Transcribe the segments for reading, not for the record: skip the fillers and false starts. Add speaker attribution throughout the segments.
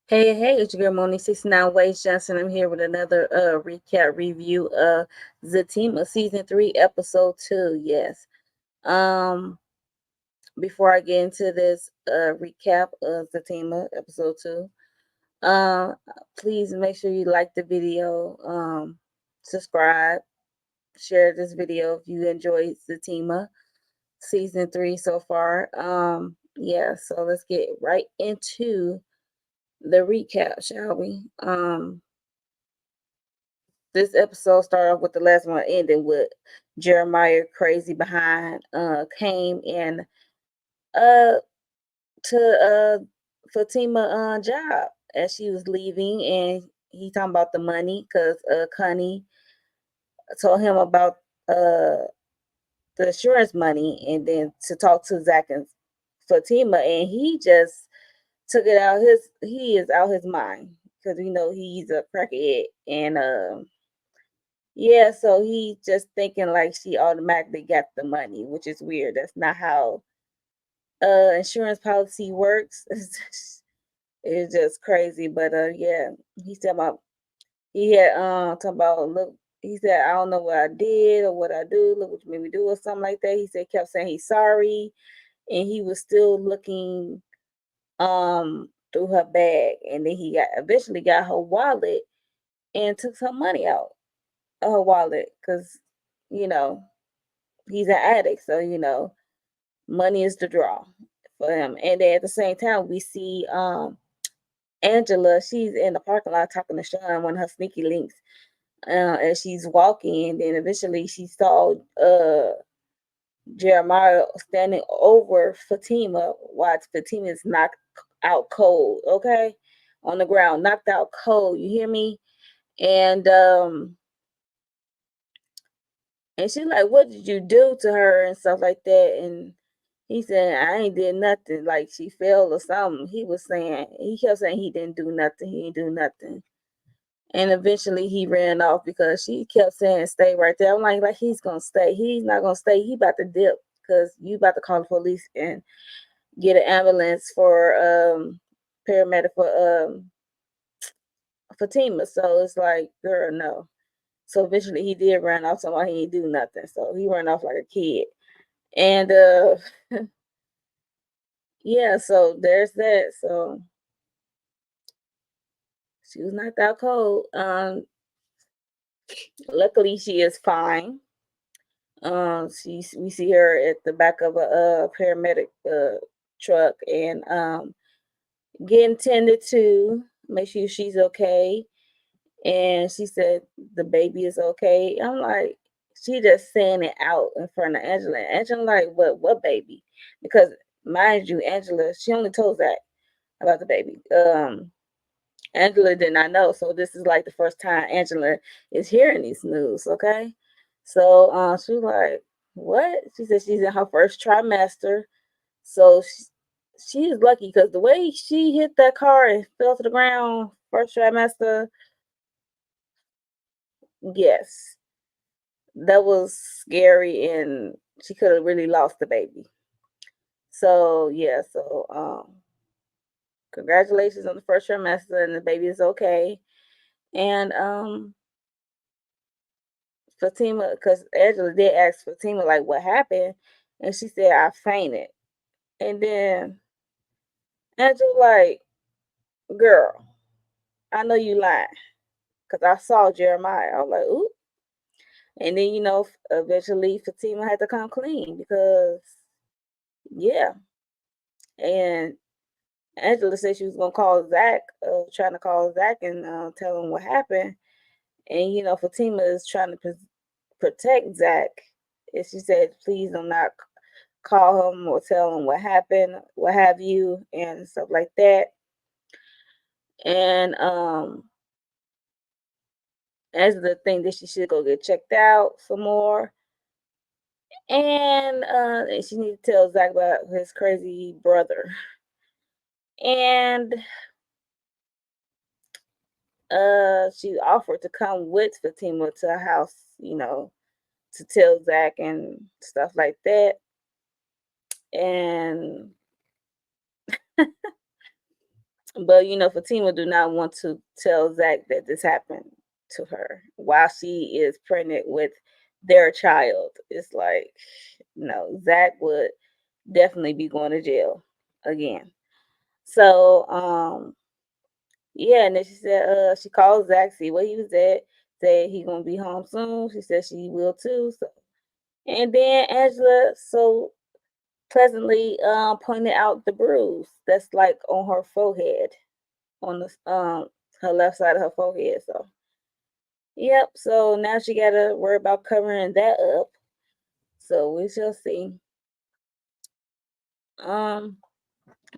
Speaker 1: Hey, it's your girl Moni 69 Ways Johnson. I'm here with another recap review of Zatima season 3, episode 2. Yes. Um Before I get into this recap of Zatima episode 2, um please make sure you like the video, subscribe, share this video if you enjoyed Zatima season 3 so far. Yeah, so let's get right into the recap, shall we? This episode started off with the last one ending with Jeremiah crazy behind came in uh to Fatima job as she was leaving, and he talking about the money because Connie told him about uh the insurance money, and then to talk to Zach and Fatima, and he just took it out he is out his mind because we know he's a crackhead. And yeah, so he just thinking like she automatically got the money, which is weird. That's not how insurance policy works. It's just crazy. But yeah, he said about he had talking about, look, he said, I don't know what I did or what I do, look what you made me do or something like that. He said, kept saying he's sorry, and he was still looking through her bag, and then he got eventually got her wallet and took some money out of her wallet because you know he's an addict, so money is the draw for him. And then at the same time, we see Angela. She's in the parking lot talking to Sean, one of her sneaky links, as she's walking. And then eventually, she saw Jeremiah standing over Fatima while Fatima is knocked out cold. Okay, on the ground, knocked out cold. You hear me? And and she's like, "What did you do to her?" and stuff like that. And he said, "I ain't did nothing." Like she fell or something. He kept saying he didn't do nothing. He didn't do nothing. And eventually he ran off because she kept saying, "Stay right there." I'm like he's gonna stay. He's not gonna stay. He about to dip because you about to call the police and get an ambulance for paramedic for Fatima. So it's like, girl, no. So eventually he did run off. Somebody he didn't do nothing. So he ran off like a kid. And yeah, so there's that. So she was knocked out cold. Luckily she is fine. We see her at the back of a paramedic truck, and getting tended to, make sure she's okay. And she said the baby is okay. I'm like, she just saying it out in front of Angela. Angela like, what baby? Because mind you, Angela, she only told Zach about the baby. Angela did not know. So this is like the first time Angela is hearing these news, okay? So she was like, what? She said she's in her first trimester. So she is lucky because the way she hit that car and fell to the ground, first trimester, yes, that was scary, and she could have really lost the baby. So yeah, so congratulations on the first trimester, and the baby is okay. And Fatima, because Angela did ask Fatima like what happened, and she said I fainted. And then Angela like, girl, I know you lying, because I saw Jeremiah. I was like, ooh. And then eventually Fatima had to come clean because yeah. And Angela said she was gonna call Zach, trying to call Zach and tell him what happened. And Fatima is trying to protect Zach. And she said, please do not call him or tell him what happened, what have you, and stuff like that. And as the thing that she should go get checked out some more. And she needs to tell Zach about his crazy brother. And she offered to come with Fatima to her house, to tell Zach and stuff like that. And But Fatima do not want to tell Zach that this happened to her while she is pregnant with their child. It's like, no, Zach would definitely be going to jail again. So, yeah, and then she said, she called Zach, see where he was at, said he gonna be home soon. She said she will too. So, and then Angela so pleasantly pointed out the bruise that's like on her forehead, on the her left side of her forehead. So, yep. So now she gotta worry about covering that up. So we shall see. Um,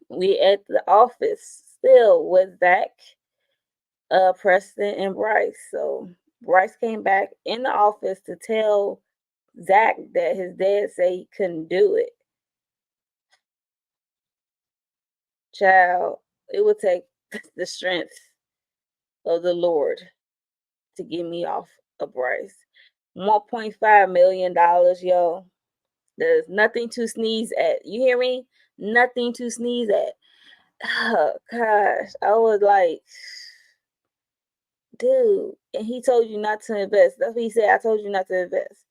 Speaker 1: we at the office still with Zach, Preston, and Bryce. So Bryce came back in the office to tell Zach that his dad said he couldn't do it. Child, it would take the strength of the Lord to get me off of Bryce. $1.5 million, yo. There's nothing to sneeze at. You hear me? Nothing to sneeze at. Oh gosh. I was like, dude, and he told you not to invest. That's what he said. I told you not to invest.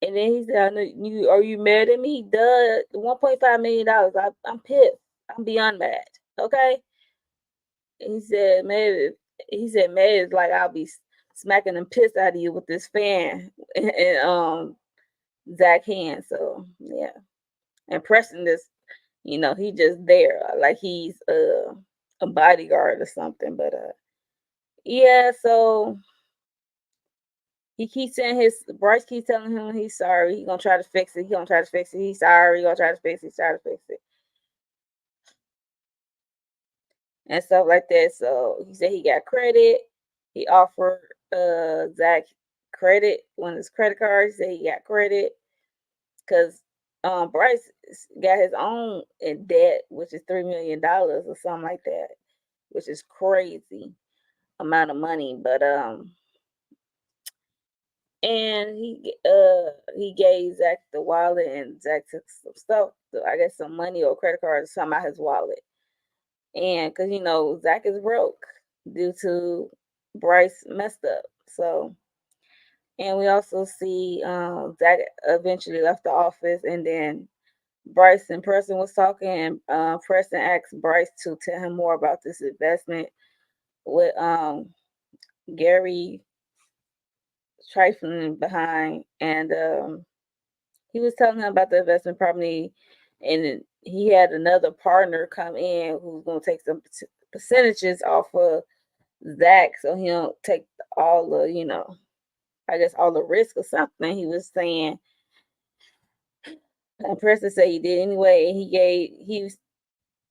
Speaker 1: And then he said, I know you are you mad at me? Duh, $1.5 million. I'm pissed. I'm beyond mad. Okay. And he said, mad is like I'll be smacking the piss out of you with this fan and Zach hand. So yeah. And Preston this, he just there. Like he's a bodyguard or something. But yeah, so he keeps saying Bryce keeps telling him he's sorry. He gonna try to fix it. He gonna try to fix it. He's sorry. He gonna try to fix it. He's trying to fix it. And stuff like that. So he said he got credit. He offered Zach credit, one of his credit cards. He said he got credit because Bryce got his own in debt, which is $3 million or something like that, which is crazy amount of money. But and he gave Zach the wallet, and Zach took some stuff, I guess some money or credit card or something out his wallet. And because Zach is broke due to Bryce messed up. So, and we also see Zach eventually left the office, and then Bryce and Preston was talking, and Preston asked Bryce to tell him more about this investment with Gary trifling behind, and he was telling him about the investment property, and he had another partner come in who's going to take some percentages off of Zach, so he don't take all the, I guess all the risk or something. He was saying, and Preston said he did anyway, and he was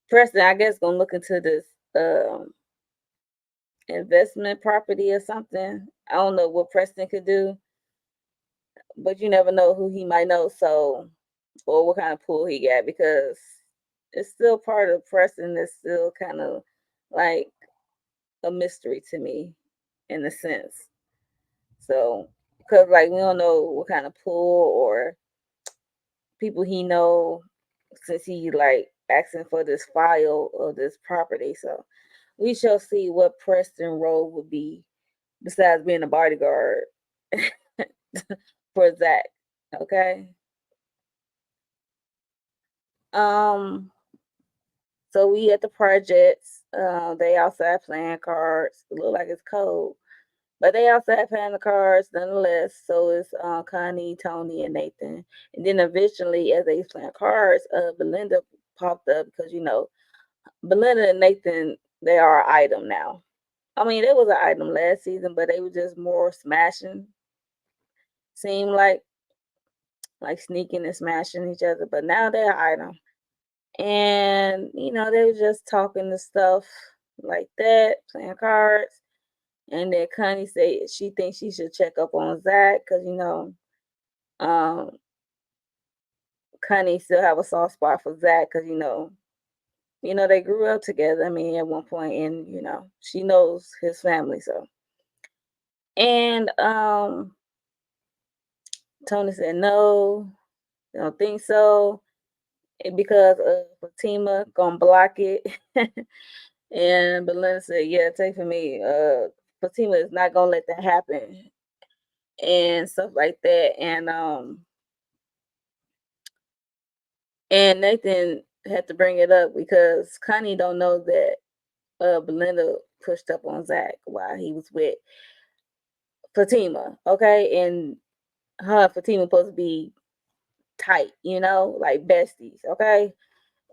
Speaker 1: Preston, I guess, gonna look into this investment property or something. I don't know what Preston could do, but you never know who he might know, so or what kind of pool he got because it's still part of Preston that's still kind of like a mystery to me in a sense. So, because like we don't know what kind of pool or people he know since he like asking for this file of this property. So we shall see what Preston role would be besides being a bodyguard for Zach. Okay. Um. So we at the projects. They outside playing cards. It look like it's cold. But they outside playing the cards nonetheless. So it's Connie, Tony, and Nathan. And then eventually, as they playing cards, Belinda popped up because Belinda and Nathan, they are an item now. I mean, they was an item last season, but they were just more smashing. Seemed like sneaking and smashing each other. But now they're an item. And they were just talking the stuff like that, playing cards. And then Connie said she thinks she should check up on Zach because um, Connie still have a soft spot for Zach because they grew up together. I mean, at one point, and she knows his family. So, and Tony said no, I don't think so. because Fatima gonna block it. And Belinda said, "Yeah, take for me. Fatima is not gonna let that happen and stuff like that." And Nathan had to bring it up because Connie don't know that Belinda pushed up on Zach while he was with Fatima. Okay, and her and Fatima supposed to be tight, like besties. Okay,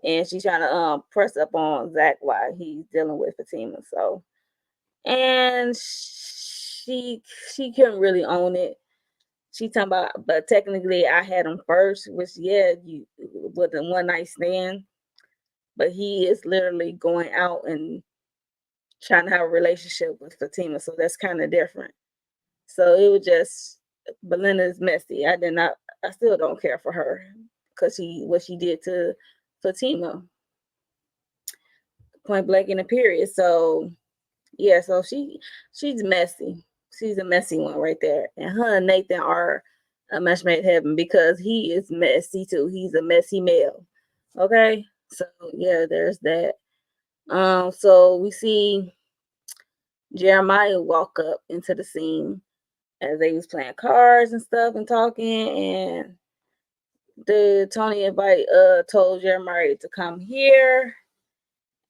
Speaker 1: and she's trying to press up on Zach while he's dealing with Fatima. So, and she couldn't really own it. She talking about, but technically I had him first, which yeah, you with a one night stand, but he is literally going out and trying to have a relationship with Fatima, so that's kind of different. So it was just Belinda's messy. I did not. I still don't care for her because what she did to Fatima, point blank in the period. So yeah, so she's messy. She's a messy one right there. And her and Nathan are a match made in heaven because he is messy too. He's a messy male. Okay? So yeah, there's that. So we see Jeremiah walk up into the scene as they was playing cards and stuff and talking, and the Tony invite told Jeremiah to come here,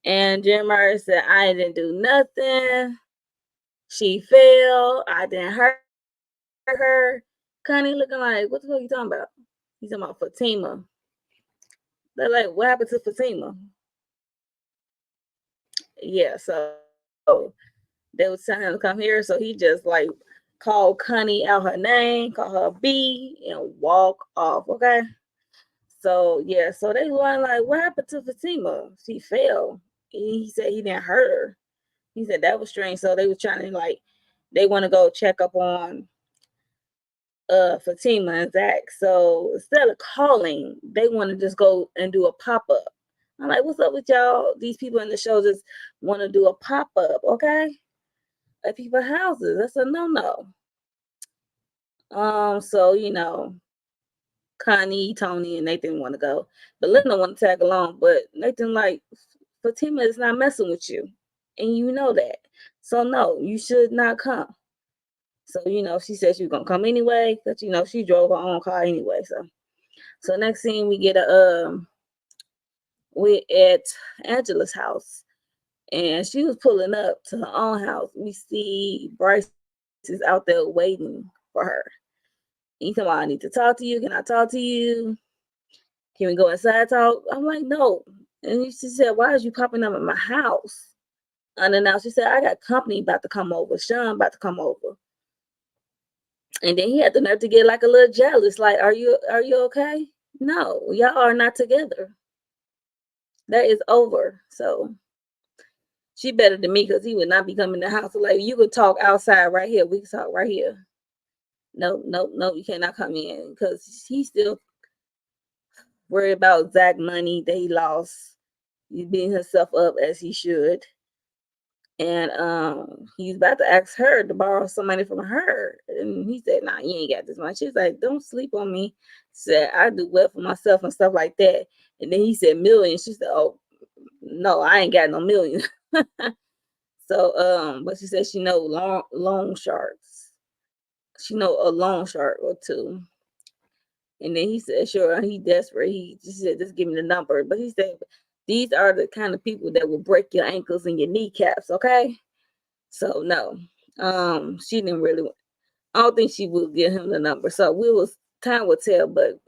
Speaker 1: and Jeremiah said, "I didn't do nothing. She fell. I didn't hurt her." Connie looking like, "What the fuck are you talking about?" He's talking about Fatima. They're like, "What happened to Fatima?" Yeah, so they was telling him to come here, so he just like called Connie out her name, call her B, and walk off. Okay. So yeah, so they were like, "What happened to Fatima? She fell." He said he didn't hurt her. He said that was strange. So they was trying to like, they want to go check up on Fatima and Zach. So instead of calling, they want to just go and do a pop up. I'm like, what's up with y'all? These people in the show just want to do a pop up, okay? At people's houses. That's a no no. So Connie, Tony, and Nathan want to go, but Linda want to tag along. But Nathan like, Fatima is not messing with you, and you know that. So no, you should not come. So she said she was gonna come anyway, because she drove her own car anyway. So next thing we get we at Angela's house, and she was pulling up to her own house. We see Bryce is out there waiting for her. He talking about, "I need to talk to you. Can I talk to you? Can we go inside talk?" I'm like, "No." And she said, "Why is you popping up at my house unannounced?" She said, "I got company about to come over. Sean about to come over." And then he had the nerve to get like a little jealous. Like, are you okay? No, y'all are not together. That is over. So she better than me because he would not be coming to the house. So, like, you could talk outside right here. We can talk right here. No, no, no, you cannot come in because he's still worried about Zach money that he lost. He's beating himself up as he should. And he's about to ask her to borrow some money from her. And he said, "Nah, you ain't got this money." She's like, "Don't sleep on me." Said, "I do well for myself and stuff like that." And then he said millions. She said, "Oh no, I ain't got no millions." So but she said she know loan sharks. She know a loan shark or two. And then he said, "Sure," he desperate. He just said, "Just give me the number." But he said, "These are the kind of people that will break your ankles and your kneecaps, okay?" So no. She didn't really, I don't think she would give him the number. So we was time will tell, but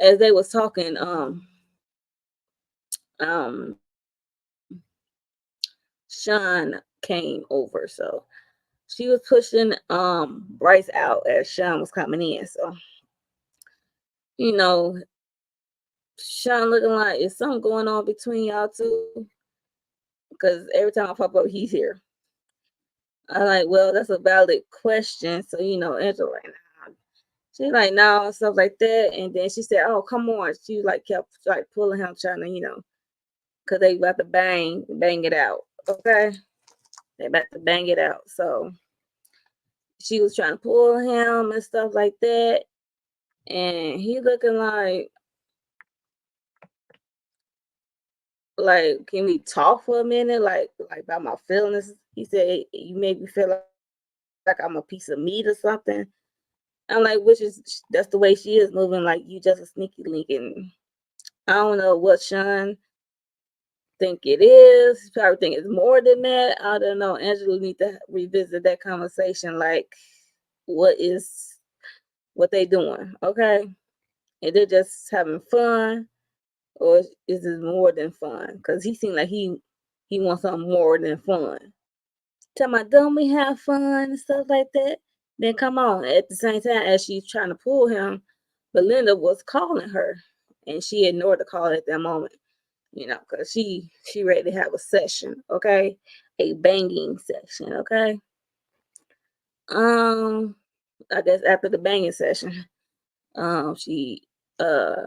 Speaker 1: as they was talking, um Sean came over. So she was pushing Bryce out as Sean was coming in. So, you know, Sean looking like, is something going on between y'all two? Because every time I pop up, he's here. I'm like, well, that's a valid question. So, Angela like, nah. She's like, no, and stuff like that. And then she said, "Oh, come on." She like kept like pulling him, trying to, because they about to bang it out. Okay. They about to bang it out. So she was trying to pull him and stuff like that. And he looking like, like, can we talk for a minute? Like about my feelings. He said, you made me feel like I'm a piece of meat or something. I'm like, which is that's the way she is moving. Like you just a sneaky link, and I don't know what Sean think it is. He probably think it's more than that. I don't know. Angela need to revisit that conversation. Like, what they doing? Okay, and they're just having fun, or is it more than fun? Because he seemed like he wants something more than fun. Tell my, don't we have fun and stuff like that? Then come on. At the same time as she's trying to pull him, Belinda was calling her, and she ignored the call at that moment. Because she ready to have a session, okay, a banging session, okay. Um, I guess after the banging session, she uh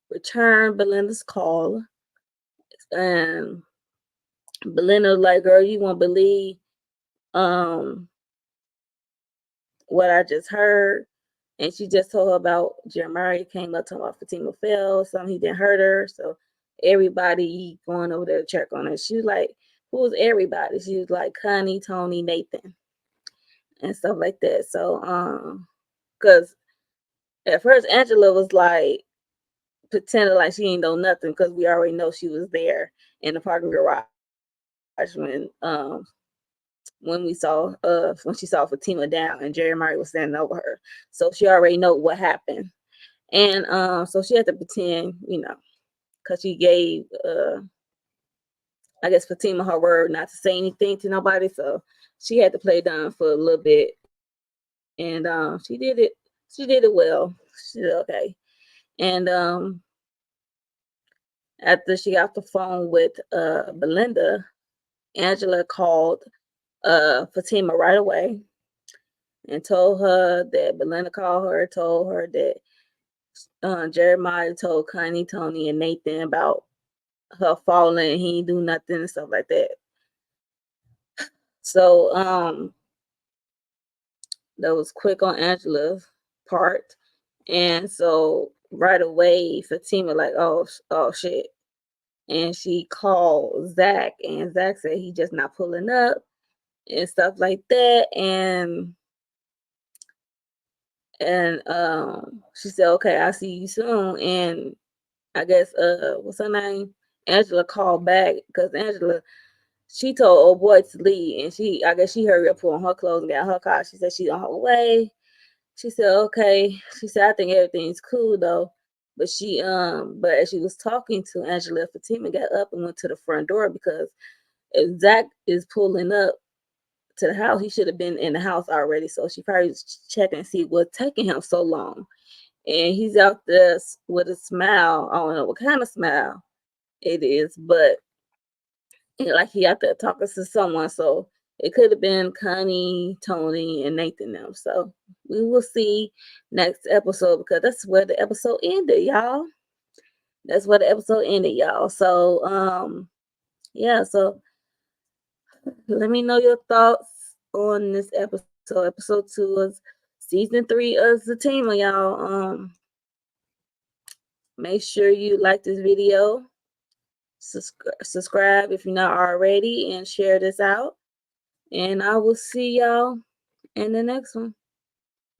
Speaker 1: returned Belinda's call, and Belinda was like, "Girl, you won't believe um what I just heard." And she just told her about Jeremiah came up talking about Fatima fell, something he didn't hurt her. So everybody going over there to check on her. She was like, who's everybody? She was like, Connie, Tony, Nathan, and stuff like that. So, because at first Angela was like pretending like she ain't know nothing because we already know she was there in the parking garage when we saw when she saw Fatima down and Jeremiah was standing over her. So she already know what happened. And so she had to pretend, because she gave I guess Fatima her word not to say anything to nobody. So she had to play dumb for a little bit. And she did it well. She did okay. And after she got the phone with Belinda, Angela called Fatima right away and told her that Belinda called her, told her that Jeremiah told Connie, Tony, and Nathan about her falling. He ain't do nothing and stuff like that. So that was quick on Angela's part, and so right away Fatima like, oh shit, and she called Zach, and Zach said he just not pulling up and stuff like that, and she said, okay, I'll see you soon. And I guess what's her name? Angela called back because Angela, she told old boy to leave, and I guess she hurried up, put on her clothes and got her car. She said she's on her way. She said, okay. She said, I think everything's cool though. But as she was talking to Angela, Fatima got up and went to the front door because if Zach is pulling up to the house, he should have been in the house already. So she probably was checking to see what's taking him so long. And he's out there with a smile. I don't know what kind of smile it is, but like he out there talking to someone. So it could have been Connie, Tony, and Nathan them. So we will see next episode because that's where the episode ended, y'all. That's where the episode ended, y'all. So yeah, so let me know your thoughts on this episode. Episode 2 of season 3 of Zatima, y'all. Make sure you like this video, subscribe if you're not already, and share this out. And I will see y'all in the next one.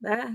Speaker 1: Bye.